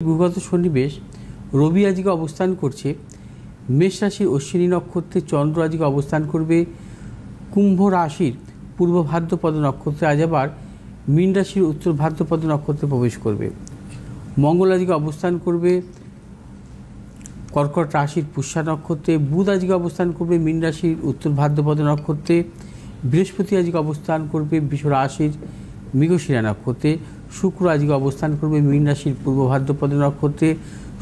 গ্রহগত সন্নিবেশ রবি আজকে অবস্থান করছে মেষ রাশির অশ্বিনী নক্ষত্রে, চন্দ্র আজকে অবস্থান করবে কুম্ভ রাশির পূর্ব ভাদ্রপদ নক্ষত্রে, আজ আবার মীন রাশির উত্তর ভাদ্রপদ নক্ষত্রে প্রবেশ করবে। মঙ্গল আজকে অবস্থান করবে কর্কট রাশির পুষ্যা নক্ষত্রে, বুধ আজকে অবস্থান করবে মীন রাশির উত্তর ভাদ্রপদ নক্ষত্রে, বৃহস্পতি আজকে অবস্থান করবে বৃষ রাশির মৃগশিরা নক্ষত্রে, শুক্র আজকে অবস্থান করবে মীন রাশির পূর্ব ভাদ্রপদ নক্ষত্রে,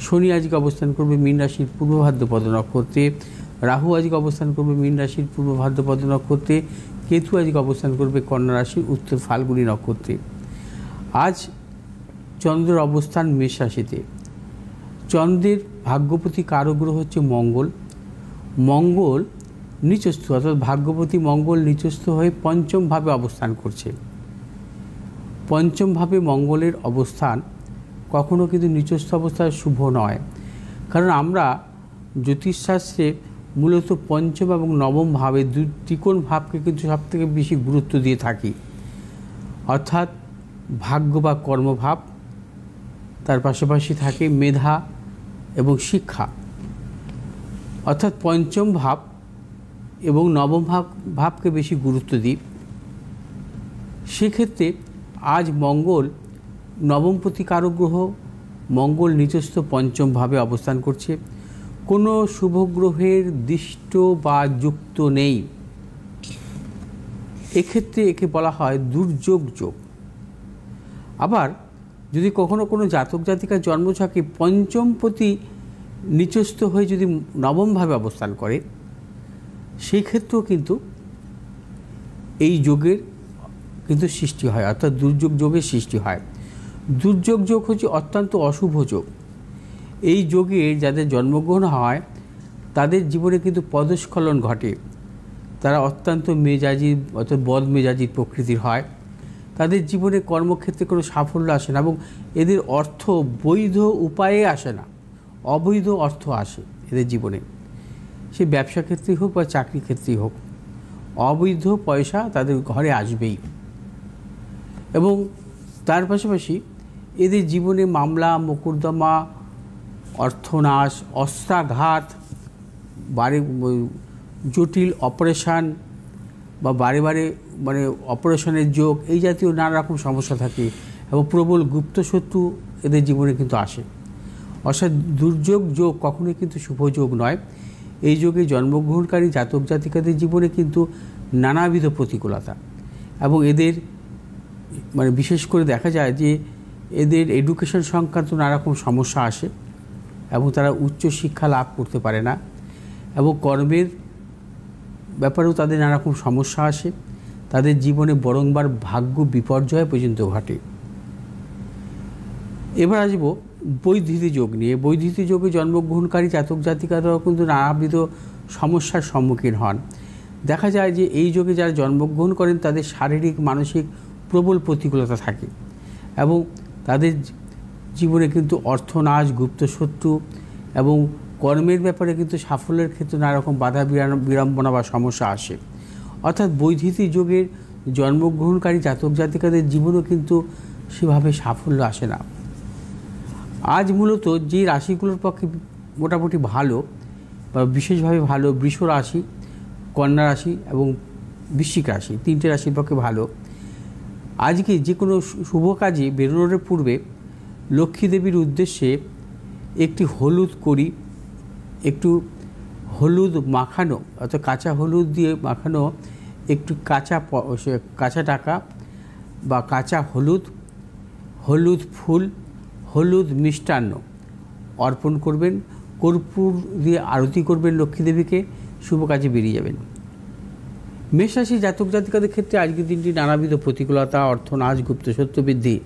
শনি আজকে অবস্থান করবে মীন রাশির পূর্ব ভাদ্রপদ নক্ষত্রে, রাহু আজকে অবস্থান করবে মীন রাশির পূর্ব ভাদ্রপদ নক্ষত্রে, কেতু আজকে অবস্থান করবে কন্যা রাশির উত্তর ফাল্গুনী নক্ষত্রে। আজ চন্দ্রের অবস্থান মেষ রাশিতে। চন্দ্রের ভাগ্যপতি কারগ্রহ হচ্ছে মঙ্গল। মঙ্গল নিচস্থ, অর্থাৎ ভাগ্যপতি মঙ্গল নিচস্থ হয়ে পঞ্চম ভাবে অবস্থান করছে। পঞ্চম ভাবে মঙ্গলের অবস্থান কখনো কিন্তু নিচস্থ অবস্থায় শুভ নয়, কারণ আমরা জ্যোতিষশাস্ত্রে মূলত পঞ্চম এবং নবম ভাবে ত্রিকোণ ভাবকে কিন্তু সবথেকে বেশি গুরুত্ব দিয়ে থাকি, অর্থাৎ ভাগ্য বা কর্মভাব, তার পাশাপাশি থাকে মেধা এবং শিক্ষা, অর্থাৎ পঞ্চম ভাব এবং নবম ভাবকে বেশি গুরুত্ব দিই। সেক্ষেত্রে আজ মঙ্গল নবমপতি কারগ্রহ, মঙ্গল নিচস্থ পঞ্চম ভাবে অবস্থান করছে। কোনো শুভ গ্রহের দৃষ্ট বা যুক্ত নেই, এক্ষেত্রে একে বলা হয় দুর্যোগ যোগ। আবার যদি কখনো কোনো জাতক জাতিকার জন্মছকে পঞ্চমপতি নিচস্থ হয়ে যদি নবমভাবে অবস্থান করে, সেই ক্ষেত্রেও কিন্তু এই যোগের কিন্তু সৃষ্টি হয়, অর্থাৎ দুর্যোগ যোগের সৃষ্টি হয়। দুর্যোগ যোগ হচ্ছে অত্যন্ত অশুভ যোগ। এই যোগে যাদের জন্মগ্রহণ হয় তাদের জীবনে কিন্তু পদস্খলন ঘটে, তারা অত্যন্ত মেজাজি অর্থাৎ বদমেজাজি প্রকৃতির হয়, তাদের জীবনে কর্মক্ষেত্রে কোনো সাফল্য আসে না এবং এদের অর্থ বৈধ উপায়ে আসে না, অবৈধ অর্থ আসে এদের জীবনে। সে ব্যবসা ক্ষেত্রেই হোক বা চাকরি ক্ষেত্রেই হোক, অবৈধ পয়সা তাদের ঘরে আসবেই। এবং তার পাশাপাশি এদের জীবনে মামলা মোকদ্দমা, অর্থনাশ, অস্ত্রাঘাত, জটিল অপারেশান বা বারে বারে অপারেশনের যোগ, এই জাতীয় নানা রকম সমস্যা থাকে এবং প্রবল গুপ্তশত্রু এদের জীবনে কিন্তু আসে। অর্থাৎ দুর্যোগ যোগ কখনোই কিন্তু শুভ যোগ নয়। এই যোগে জন্মগ্রহণকারী জাতক জাতিকাদের জীবনে কিন্তু নানাবিধ প্রতিকূলতা এবং এদের বিশেষ করে দেখা যায় যে এদের এডুকেশন সংক্রান্ত নানা রকম সমস্যা আসে এবং তারা উচ্চ শিক্ষা লাভ করতে পারে না এবং কর্মের ব্যাপারেও তাদের নানা রকম সমস্যা আসে, তাদের জীবনে বরংবার ভাগ্য বিপর্যয় পর্যন্ত ঘটে। এবার আসব বৈধৃতি যোগ নিয়ে। বৈধৃতি যোগে জন্মগ্রহণকারী জাতক জাতিকারাও কিন্তু নানাবিধ সমস্যার সম্মুখীন হন। দেখা যায় যে এই যোগে যারা জন্মগ্রহণ করেন তাদের শারীরিক মানসিক প্রবল প্রতিকূলতা থাকে এবং তাদের জীবনে কিন্তু অর্থনাশ, গুপ্তশত্রু এবং কর্মের ব্যাপারে কিন্তু সাফল্যের ক্ষেত্রে নানা রকম বাধা বিড়ম্বনা বা সমস্যা আসে। অর্থাৎ বৈধৃতি যোগের জন্মগ্রহণকারী জাতক জাতিকাদের জীবনেও কিন্তু সেভাবে সাফল্য আসে না। আজ মূলত যে রাশিগুলোর পক্ষে মোটামুটি ভালো বা বিশেষভাবে ভালো, বৃষ রাশি, কন্যা রাশি এবং বৃশ্চিক রাশি, তিনটে রাশির পক্ষে ভালো। আজকে যে কোনো শুভ কাজে বেরোনোর পূর্বে লক্ষ্মী দেবীর উদ্দেশ্যে একটি হলুদ করি, একটু হলুদ মাখানো, অর্থাৎ কাঁচা হলুদ দিয়ে মাখানো একটু কাঁচা টাকা বা কাঁচা হলুদ, হলুদ ফুল, হলুদ মিষ্টান্ন অর্পণ করবেন, কর্পূর দিয়ে আরতি করবেন লক্ষ্মী দেবীকে, শুভ কাজে বেরিয়ে যাবেন। মেষ রাশি জাতক জাতিকাদের ক্ষেত্রে আজকের দিনটি নানাবিধ প্রতিকূলতা, অর্থনাশ, গুপ্তশত্রু বৃদ্ধি।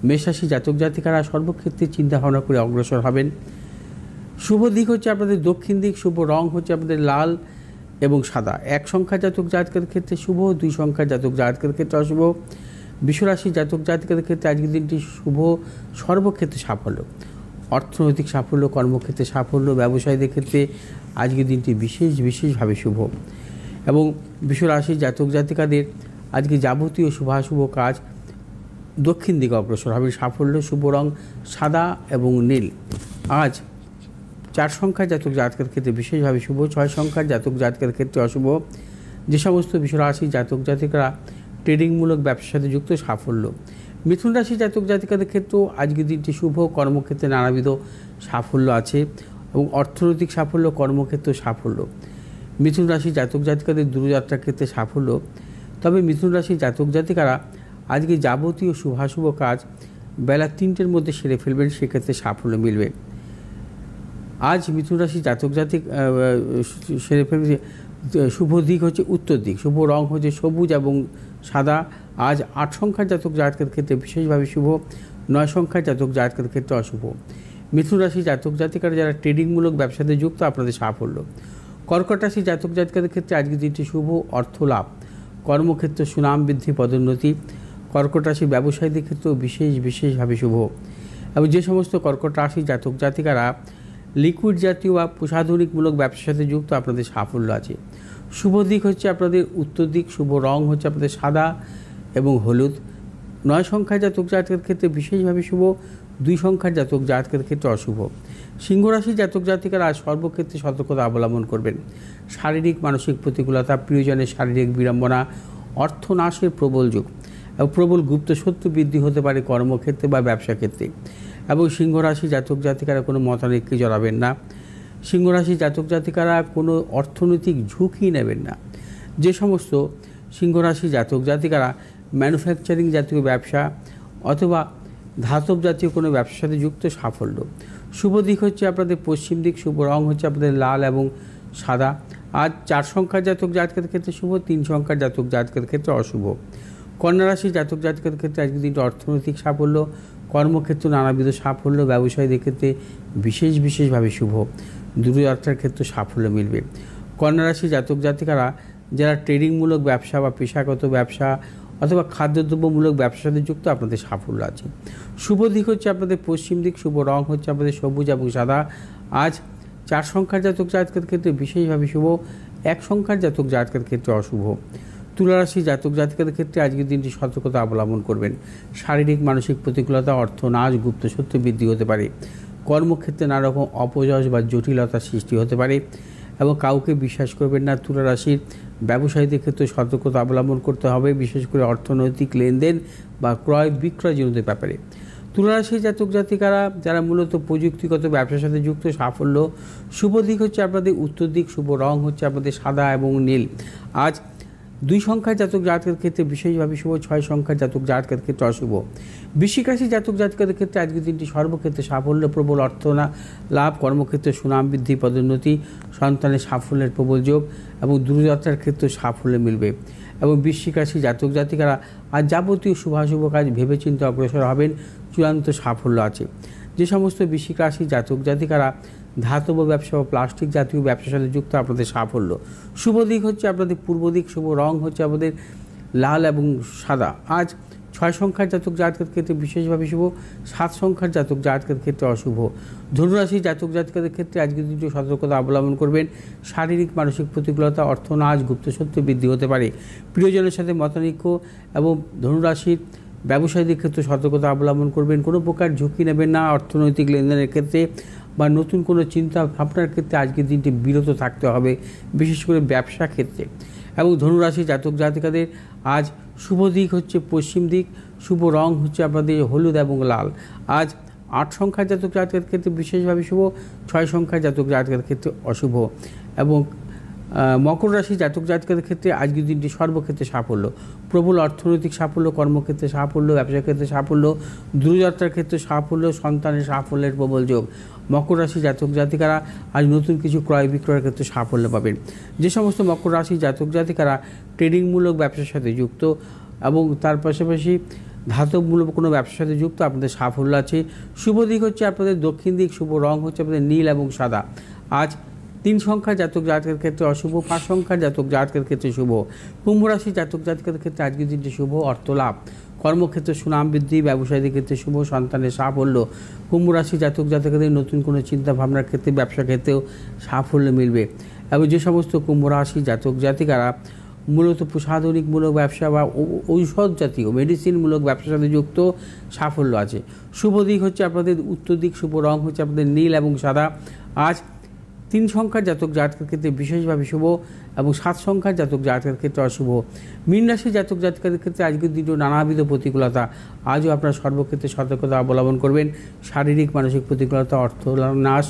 মেষ রাশি জাতক জাতিকারা সর্বক্ষেত্রে চিন্তাভাবনা করে অগ্রসর হবেন। শুভ দিক হচ্ছে আপনাদের দক্ষিণ দিক, শুভ রং হচ্ছে আপনাদের লাল এবং সাদা। এক সংখ্যা জাতক জাতকের ক্ষেত্রে শুভ, দুই সংখ্যা জাতক জাতকের ক্ষেত্রে অশুভ। বৃষরাশি জাতক জাতিকাদের ক্ষেত্রে আজকের দিনটি শুভ, সর্বক্ষেত্রে সাফল্য, অর্থনৈতিক সাফল্য, কর্মক্ষেত্রে সাফল্য, ব্যবসায়ীদের ক্ষেত্রে আজকের দিনটি বিশেষভাবে শুভ। এবং বৃষরাশি জাতক জাতিকাদের আজকে যাবতীয় শুভাশুভ কাজ দক্ষিণ দিকে অগ্রসর হবে। সাফল্য, শুভ রং সাদা এবং নীল। আজ 4 সংখ্যার জাতক জাতকের ক্ষেত্রে বিশেষভাবে শুভ, 6 সংখ্যার জাতক জাতকের ক্ষেত্রে অশুভ। যে সমস্ত বিশ্বরাশি জাতক জাতিকারা ট্রেডিংমূলক ব্যবসার সাথে যুক্ত, সাফল্য। মিথুন রাশি জাতক জাতিকাদের ক্ষেত্রেও আজকের দিনটি শুভ, কর্মক্ষেত্রে নানাবিধ সাফল্য আছে এবং অর্থনৈতিক সাফল্য, কর্মক্ষেত্র সাফল্য। মিথুন রাশি জাতক জাতিকাদের দূরযাত্রার ক্ষেত্রে সাফল্য। তবে মিথুন রাশি জাতক জাতিকারা আজকে যাবতীয় শুভাশুভ কাজ বেলা 3টের মধ্যে সেরে ফেলবেন, সেক্ষেত্রে সাফল্য মিলবে। আজ মিথুন রাশি জাতক জাতিক সেরে ফেলবে। শুভ দিক হচ্ছে উত্তর দিক, শুভ রং হচ্ছে সবুজ এবং সাদা। আজ 8 সংখ্যার জাতক জাতকের ক্ষেত্রে বিশেষভাবে শুভ, 9 সংখ্যার জাতক জাতকের ক্ষেত্রে অশুভ। মিথুন রাশি জাতক জাতিকারা যারা ট্রেডিংমূলক ব্যবসাতে যুক্ত, আপনাদের সাফল্য। কর্কট রাশি জাতক জাতিকাদের ক্ষেত্রে আজকের দিনটি শুভ, অর্থ লাভ, কর্মক্ষেত্রে সুনাম বৃদ্ধি, পদোন্নতি। কর্কট রাশি ব্যবসায়ীদের ক্ষেত্রেও বিশেষভাবে শুভ। এবং যে সমস্ত কর্কট রাশি জাতক জাতিকারা লিকুইড জাতীয় বা প্রসাধনিকমূলক ব্যবসার সাথে যুক্ত, আপনাদের সাফল্য আছে। শুভ দিক হচ্ছে আপনাদের উত্তর দিক, শুভ রং হচ্ছে আপনাদের সাদা এবং হলুদ। 9 সংখ্যার জাতক জাতকের ক্ষেত্রে বিশেষভাবে শুভ, 2 সংখ্যার জাতক জাতকের ক্ষেত্রে অশুভ। সিংহ রাশি জাতক জাতিকারা আজ সর্বক্ষেত্রে সতর্কতা অবলম্বন করবেন। শারীরিক মানসিক প্রতিকূলতা, প্রিয়জনের শারীরিক বিড়ম্বনা, অর্থনাশের প্রবল যুগ এবং প্রবল গুপ্ত শত্রু বৃদ্ধি হতে পারে কর্মক্ষেত্রে বা ব্যবসা ক্ষেত্রে। এবং সিংহ রাশি জাতক জাতিকারা কোনো মতানৈক্যে জড়াবেন না। সিংহ রাশি জাতক জাতিকারা কোনো অর্থনৈতিক ঝুঁকি নেবেন না। যে সমস্ত সিংহ রাশি জাতক জাতিকারা ম্যানুফ্যাকচারিং জাতীয় ব্যবসা অথবা ধাতব জাতীয় কোনো ব্যবসার সাথে যুক্ত, সাফল্য। শুভ দিক হচ্ছে আপনাদের পশ্চিম দিক, শুভ রং হচ্ছে আপনাদের লাল এবং সাদা। আজ 4 সংখ্যার জাতক জাতকের ক্ষেত্রে শুভ, 3 সংখ্যার জাতক জাতকের ক্ষেত্রে অশুভ। কন্যা রাশি জাতক জাতকের ক্ষেত্রে আজকের দিনটি অর্থনৈতিক সাফল্য, কর্মক্ষেত্রে নানাবিধ সাফল্য, ব্যবসায়ীদের ক্ষেত্রে বিশেষভাবে শুভ, দূরযাত্রার ক্ষেত্রে সাফল্য মিলবে। কন্যা রাশি জাতক জাতিকারা যারা ট্রেডিংমূলক ব্যবসা বা পেশাগত ব্যবসা অথবা খাদ্যদ্রব্যমূলক ব্যবসার সাথে যুক্ত, আপনাদের সাফল্য আছে। শুভ দিক হচ্ছে আপনাদের পশ্চিম দিক, শুভ রং হচ্ছে আপনাদের সবুজ এবং সাদা। আজ 4 সংখ্যার জাতক জাতকের ক্ষেত্রে বিশেষভাবে শুভ, 1 সংখ্যার জাতক জাতকের ক্ষেত্রে অশুভ। তুলা রাশি জাতক জাতিকাদের ক্ষেত্রে আজকের দিনটি সতর্কতা অবলম্বন করবেন। শারীরিক মানসিক প্রতিকূলতা, অর্থনাশ, গুপ্ত সত্য বৃদ্ধি হতে পারে। কর্মক্ষেত্রে নানা রকম অপযশ বা জটিলতার সৃষ্টি হতে পারে এবং কাউকে বিশ্বাস করবেন না। তুলা রাশির ব্যবসায়ীদের ক্ষেত্রে সতর্কতা অবলম্বন করতে হবে, বিশেষ করে অর্থনৈতিক লেনদেন বা ক্রয় বিক্রয়জনিত ব্যাপারে। তুলা রাশির জাতক জাতিকারা যারা মূলত প্রযুক্তিগত ব্যবসার সাথে যুক্ত, সাফল্য। শুভ দিক হচ্ছে আপনাদের উত্তর দিক, শুভ রং হচ্ছে আপনাদের সাদা এবং নীল। আজ 2 সংখ্যার জাতক জাতকের ক্ষেত্রে বিশেষভাবে শুভ, 6 সংখ্যার জাতক জাতকের ক্ষেত্রে অশুভ। বৃশ্চিক রাশি জাতক জাতকের ক্ষেত্রে আজকের দিনটি সর্বক্ষেত্রে সাফল্য, প্রবল অর্থ লাভ, কর্মক্ষেত্রে সুনাম বৃদ্ধি, পদোন্নতি, সন্তানের সাফল্যের প্রবল যোগ এবং দূরযাত্রার ক্ষেত্রে সাফল্য মিলবে। এবং বৃশ্চিক রাশি জাতক জাতিকারা আজ যাবতীয় শুভাশুভ কাজ ভেবেচিন্তে অগ্রসর হবেন, চূড়ান্ত সাফল্য আছে। যে সমস্ত বৃশ্চিক রাশি জাতক জাতিকারা ধাতব ব্যবসা ও প্লাস্টিক জাতীয় ব্যবসার সাথে যুক্ত, আপনাদের সাফল্য। শুভ দিক হচ্ছে আপনাদের পূর্ব দিক, শুভ রং হচ্ছে আপনাদের লাল এবং সাদা। আজ 6 সংখ্যার জাতক জাতকের ক্ষেত্রে বিশেষভাবে শুভ, 7 সংখ্যার জাতক জাতকের ক্ষেত্রে অশুভ। ধনুরাশি জাতক জাতিকাদের ক্ষেত্রে আজকের দিনটি সতর্কতা অবলম্বন করবেন। শারীরিক মানসিক প্রতিকূলতা, অর্থনাশ, গুপ্ত সত্য বৃদ্ধি হতে পারে। প্রিয়জনের সাথে মতানৈক্য এবং ধনুরাশির ব্যবসায়ীদের ক্ষেত্রে সতর্কতা অবলম্বন করবেন। কোনো প্রকার ঝুঁকি নেবেন না অর্থনৈতিক লেনদেনের ক্ষেত্রে বা নতুন কোনো চিন্তা ভাবনার ক্ষেত্রে আজকের দিনটি বিরত থাকতে হবে, বিশেষ করে ব্যবসা ক্ষেত্রে। এবং ধনুরাশি জাতক জাতিকাদের আজ শুভ দিক হচ্ছে পশ্চিম দিক, শুভ রং হচ্ছে আপনাদের হলুদ এবং লাল। আজ 8 সংখ্যার জাতক জাতকের ক্ষেত্রে বিশেষভাবে শুভ, 6 সংখ্যার জাতক জাতকের ক্ষেত্রে অশুভ। এবং মকর রাশি জাতক জাতকের ক্ষেত্রে আজকের দিনটি সর্বক্ষেত্রে সাফল্য, প্রবল অর্থনৈতিক সাফল্য, কর্মক্ষেত্রে সাফল্য, ব্যবসা ক্ষেত্রে সাফল্য, দূরযাত্রার ক্ষেত্রে সাফল্য, সন্তানের সাফল্যের প্রবল যোগ। মকর রাশি জাতক জাতিকারা আজ নতুন কিছু ক্রয় বিক্রয়ের ক্ষেত্রে সাফল্য পাবেন। যে সমস্ত মকর রাশি জাতক জাতিকারা ট্রেডিংমূলক ব্যবসার সাথে যুক্ত এবং তার পাশাপাশি ধাতবমূলক কোনো ব্যবসার সাথে যুক্ত, আপনাদের সাফল্য আছে। শুভ দিক হচ্ছে আপনাদের দক্ষিণ দিক, শুভ রং হচ্ছে আপনাদের নীল এবং সাদা। আজ 3 সংখ্যার জাতক জাতকের ক্ষেত্রে অশুভ, 5 সংখ্যার জাতক জাতকের ক্ষেত্রে শুভ। কুম্ভ রাশি জাতক জাতকের ক্ষেত্রে আজকের দিনটি শুভ, অর্থ লাভ, কর্মক্ষেত্রে সুনাম বৃদ্ধি, ব্যবসায়ীদের ক্ষেত্রে শুভ, সন্তানের সাফল্য। কুম্ভ রাশি জাতক জাতকদের নতুন কোনো চিন্তা ভাবনার ক্ষেত্রে ব্যবসা ক্ষেত্রেও সাফল্য মিলবে। এবং যে সমস্ত কুম্ভ রাশি জাতক জাতিকারা মূলত প্রসাধনিকমূলক ব্যবসা বা ঔষধ জাতীয় মেডিসিনমূলক ব্যবসার সাথে যুক্ত সাফল্য আছে। শুভ দিক হচ্ছে আপনাদের উত্তর দিক, শুভ রং হচ্ছে আপনাদের নীল এবং সাদা। আজ 3 সংখ্যার জাতক জাতকের ক্ষেত্রে বিশেষভাবে শুভ এবং 7 সংখ্যার জাতক জাতকের ক্ষেত্রে অশুভ। মীন রাশির জাতক জাতিকাদের ক্ষেত্রে আজকের দিনটি নানাবিধ প্রতিকূলতা। আজও আপনার সর্বক্ষেত্রে সতর্কতা অবলম্বন করবেন। শারীরিক মানসিক প্রতিকূলতা, অর্থ নাশ,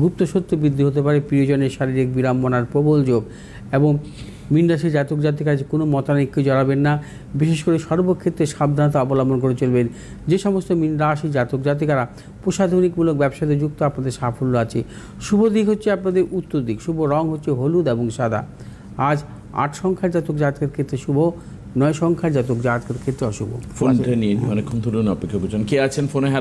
গুপ্ত সত্য বৃদ্ধি হতে পারে, প্রিয়জনের শারীরিক বিড়ম্বনার প্রবল যোগ। এবং মীন রাশির জাতক জাতিকা কোনো মতানৈক্যে জড়াবেন না, বিশেষ করে সর্বক্ষেত্রে সাবধানতা অবলম্বন করে চলবেন। যে সমস্ত মীন রাশির জাতক জাতিকারা প্রসাধনিকমূলক ব্যবসাতে যুক্ত, আপনাদের সাফল্য আছে। শুভ দিক হচ্ছে আপনাদের উত্তর দিক, শুভ রং হচ্ছে হলুদ এবং সাদা। আজ 8 সংখ্যার জাতক জাতকের ক্ষেত্রে শুভ, 9 সংখ্যার জাতক জাতকের ক্ষেত্রে অশুভ। ফোনটা নিয়ে অনেকক্ষণ ধরে অপেক্ষা করছেন। কে আছেন ফোনে?